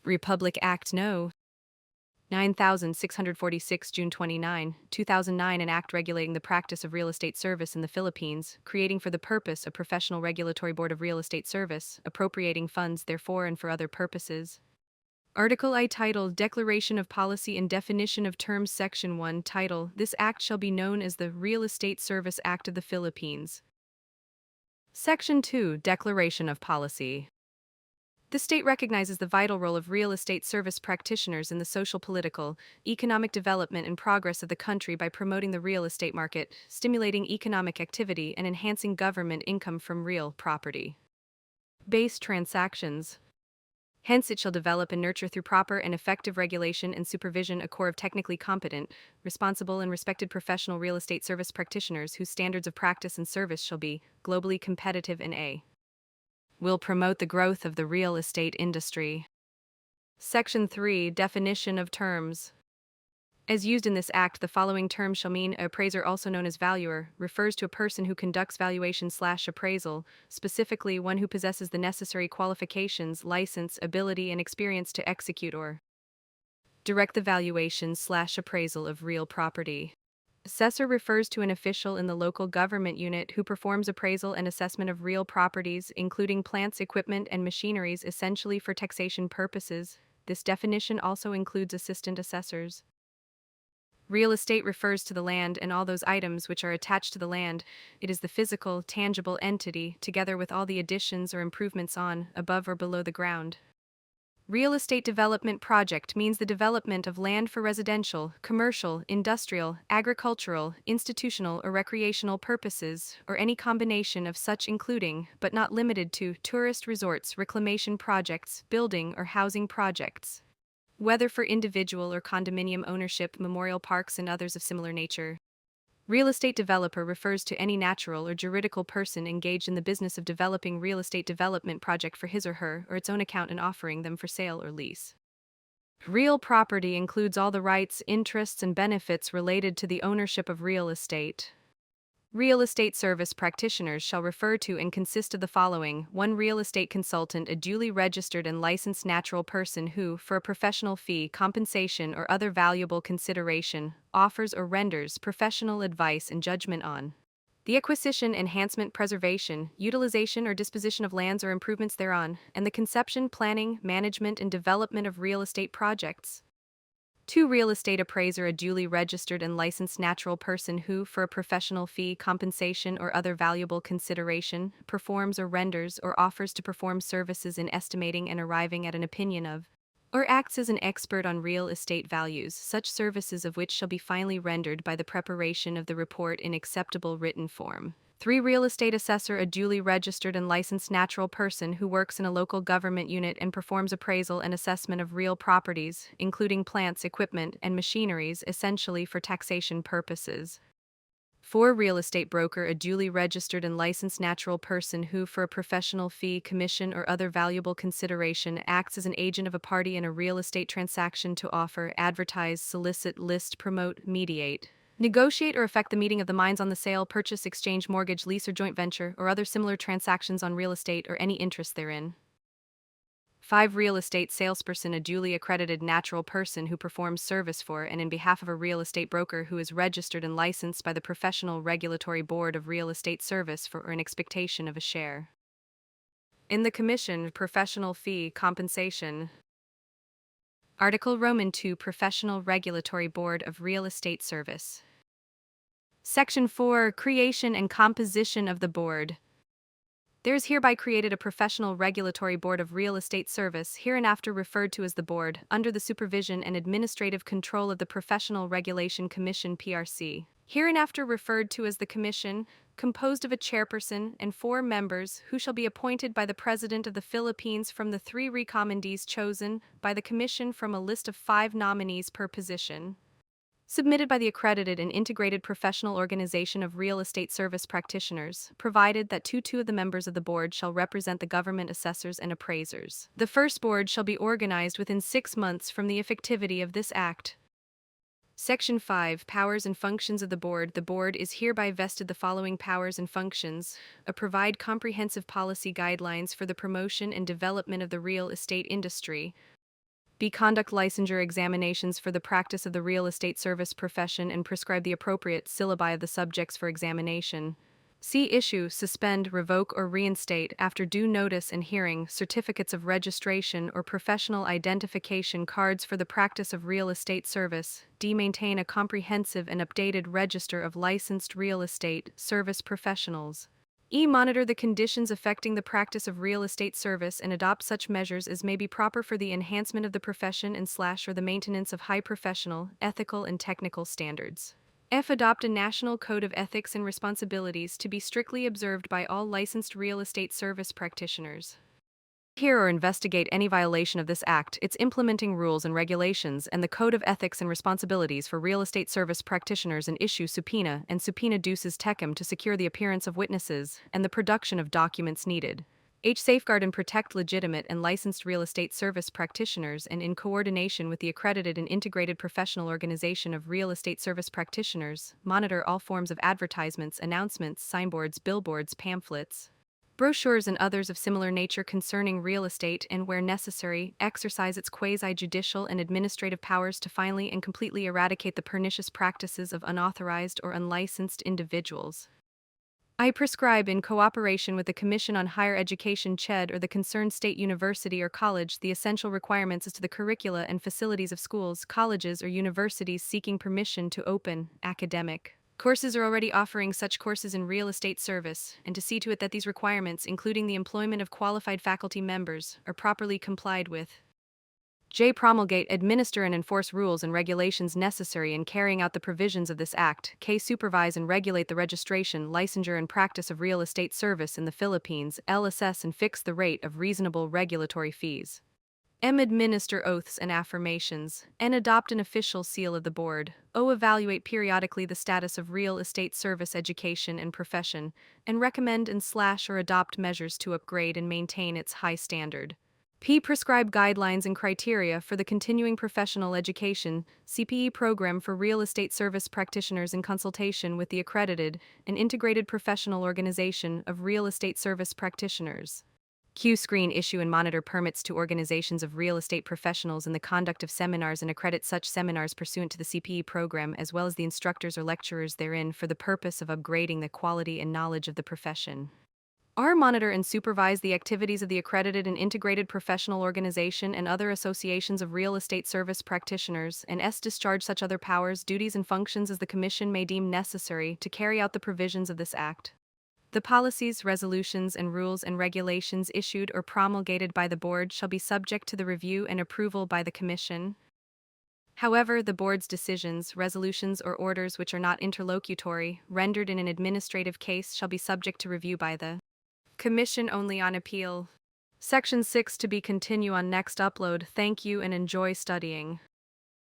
Republic Act No. 9646 June 29, 2009, an act regulating the practice of real estate service in the Philippines, creating for the purpose a professional regulatory board of real estate service, appropriating funds therefor and for other purposes. Article I titled Declaration of Policy and Definition of Terms Section 1 title This act shall be known as the Real Estate Service Act of the Philippines. Section 2 Declaration of Policy. The state recognizes the vital role of real estate service practitioners in the social, political, economic development and progress of the country by promoting the real estate market, stimulating economic activity, and enhancing government income from real property based transactions. Hence, it shall develop and nurture through proper and effective regulation and supervision a corps of technically competent, responsible, and respected professional real estate service practitioners whose standards of practice and service shall be globally competitive and will promote the growth of the real estate industry. Section 3 Definition of Terms. As used in this act, the following terms shall mean: appraiser, also known as valuer, refers to a person who conducts valuation/appraisal, specifically one who possesses the necessary qualifications, license, ability, and experience to execute or direct the valuation/appraisal of real property. Assessor refers to an official in the local government unit who performs appraisal and assessment of real properties, including plants, equipment, and machineries, essentially for taxation purposes. This definition also includes assistant assessors. Real estate refers to the land and all those items which are attached to the land. It is the physical, tangible entity, together with all the additions or improvements on, above, or below the ground. Real estate development project means the development of land for residential, commercial, industrial, agricultural, institutional, or recreational purposes, or any combination of such, including, but not limited to, tourist resorts, reclamation projects, building or housing projects, whether for individual or condominium ownership, memorial parks, and others of similar nature. Real estate developer refers to any natural or juridical person engaged in the business of developing real estate development project for his or her or its own account and offering them for sale or lease. Real property includes all the rights, interests, and benefits related to the ownership of real estate. Real estate service practitioners shall refer to and consist of the following: 1. Real estate consultant, a duly registered and licensed natural person who, for a professional fee, compensation, or other valuable consideration, offers or renders professional advice and judgment on the acquisition, enhancement, preservation, utilization, or disposition of lands or improvements thereon, and the conception, planning, management, and development of real estate projects. 2. Real estate appraiser, a duly registered and licensed natural person who, for a professional fee, compensation, or other valuable consideration, performs or renders or offers to perform services in estimating and arriving at an opinion of, or acts as an expert on real estate values, such services of which shall be finally rendered by the preparation of the report in acceptable written form. 3. Real estate assessor, a duly registered and licensed natural person who works in a local government unit and performs appraisal and assessment of real properties, including plants, equipment, and machineries, essentially for taxation purposes. 4. Real estate broker, a duly registered and licensed natural person who, for a professional fee, commission, or other valuable consideration, acts as an agent of a party in a real estate transaction to offer, advertise, solicit, list, promote, mediate, negotiate, or effect the meeting of the minds on the sale, purchase, exchange, mortgage, lease, or joint venture, or other similar transactions on real estate or any interest therein. 5. Real estate salesperson, a duly accredited natural person who performs service for and in behalf of a real estate broker who is registered and licensed by the Professional Regulatory Board of Real Estate Service for or in expectation of a share in the commission, professional fee, compensation. Article Roman II Professional Regulatory Board of Real Estate Service. Section 4 Creation and Composition of the Board. There is hereby created a Professional Regulatory Board of Real Estate Service, hereinafter referred to as the Board, under the supervision and administrative control of the Professional Regulation Commission (PRC), hereinafter referred to as the Commission, composed of a chairperson and 4 members who shall be appointed by the President of the Philippines from the 3 recommendees chosen by the Commission from a list of 5 nominees per position, submitted by the accredited and integrated professional organization of real estate service practitioners, provided that two of the members of the board shall represent the government assessors and appraisers. The first board shall be organized within 6 months from the effectivity of this act. Section 5 Powers and Functions of the Board. The Board is hereby vested the following powers and functions: provide comprehensive policy guidelines for the promotion and development of the real estate industry, B. Conduct licensure examinations for the practice of the real estate service profession and prescribe the appropriate syllabi of the subjects for examination. C. Issue, suspend, revoke, or reinstate, after due notice and hearing, certificates of registration or professional identification cards for the practice of real estate service. D. Maintain a comprehensive and updated register of licensed real estate service professionals. E. Monitor the conditions affecting the practice of real estate service and adopt such measures as may be proper for the enhancement of the profession and/or the maintenance of high professional, ethical, and technical standards. F. Adopt a national code of ethics and responsibilities to be strictly observed by all licensed real estate service practitioners. Hear or investigate any violation of this Act, its implementing rules and regulations, and the Code of Ethics and Responsibilities for Real Estate Service Practitioners, and issue subpoena and subpoena duces tecum to secure the appearance of witnesses and the production of documents needed. H. Safeguard and protect legitimate and licensed real estate service practitioners and, in coordination with the accredited and integrated professional organization of real estate service practitioners, monitor all forms of advertisements, announcements, signboards, billboards, pamphlets, brochures, and others of similar nature concerning real estate, and, where necessary, exercise its quasi-judicial and administrative powers to finally and completely eradicate the pernicious practices of unauthorized or unlicensed individuals. I prescribe, in cooperation with the Commission on Higher Education (CHED) or the concerned state university or college, the essential requirements as to the curricula and facilities of schools, colleges, or universities seeking permission to open academic courses or already offering such courses in real estate service, and to see to it that these requirements, including the employment of qualified faculty members, are properly complied with. J. Promulgate, administer, and enforce rules and regulations necessary in carrying out the provisions of this Act. K. Supervise and regulate the registration, licensure, and practice of real estate service in the Philippines. L. Assess and fix the rate of reasonable regulatory fees. M. Administer oaths and affirmations. N. Adopt an official seal of the board. O. Evaluate periodically the status of real estate service education and profession, and recommend and/or adopt measures to upgrade and maintain its high standard. P. Prescribe guidelines and criteria for the continuing professional education CPE program for real estate service practitioners in consultation with the accredited and integrated professional organization of real estate service practitioners. Q. Screen, issue, and monitor permits to organizations of real estate professionals in the conduct of seminars and accredit such seminars pursuant to the CPE program, as well as the instructors or lecturers therein, for the purpose of upgrading the quality and knowledge of the profession. R. Monitor and supervise the activities of the accredited and integrated professional organization and other associations of real estate service practitioners, and S. Discharge such other powers, duties, and functions as the Commission may deem necessary to carry out the provisions of this Act. The policies, resolutions, and rules and regulations issued or promulgated by the Board shall be subject to the review and approval by the Commission. However, the Board's decisions, resolutions, or orders which are not interlocutory, rendered in an administrative case, shall be subject to review by the Commission only on appeal. Section 6 to be continue on next upload. Thank you and enjoy studying.